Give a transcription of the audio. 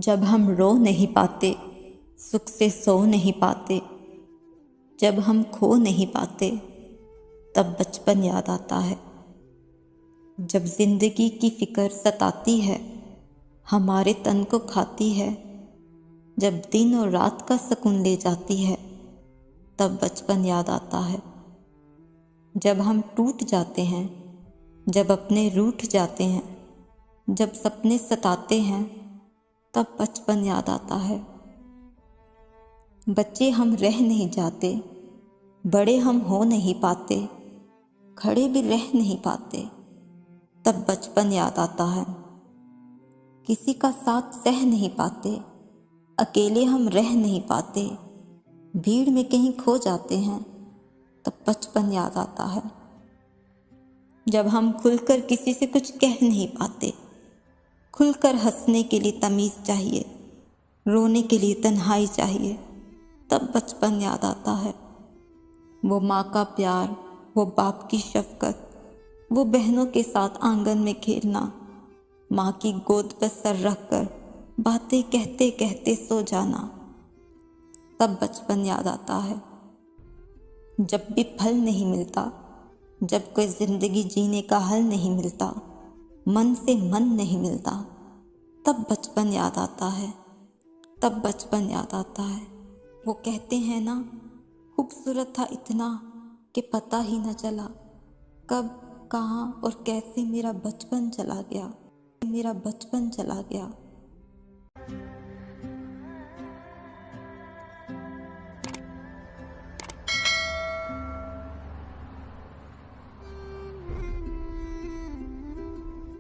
जब हम रो नहीं पाते, सुख से सो नहीं पाते, जब हम खो नहीं पाते, तब बचपन याद आता है। जब जिंदगी की फिक्र सताती है, हमारे तन को खाती है, जब दिन और रात का सुकून ले जाती है, तब बचपन याद आता है। जब हम टूट जाते हैं, जब अपने रूठ जाते हैं, जब सपने सताते हैं, तब बचपन याद आता है। बच्चे हम रह नहीं जाते, बड़े हम हो नहीं पाते, खड़े भी रह नहीं पाते, तब बचपन याद आता है। किसी का साथ सह नहीं पाते, अकेले हम रह नहीं पाते, भीड़ में कहीं खो जाते हैं, तब बचपन याद आता है। जब हम खुलकर किसी से कुछ कह नहीं पाते, खुलकर हंसने के लिए तमीज़ चाहिए, रोने के लिए तन्हाई चाहिए, तब बचपन याद आता है। वो माँ का प्यार, वो बाप की शफकत, वो बहनों के साथ आंगन में खेलना, माँ की गोद पर सर रख कर बातें कहते कहते सो जाना, तब बचपन याद आता है। जब भी फल नहीं मिलता, जब कोई ज़िंदगी जीने का हल नहीं मिलता, मन से मन नहीं मिलता, तब बचपन याद आता है, तब बचपन याद आता है। वो कहते हैं ना, खूबसूरत था इतना कि पता ही न चला कब, कहाँ और कैसे मेरा बचपन चला गया, मेरा बचपन चला गया।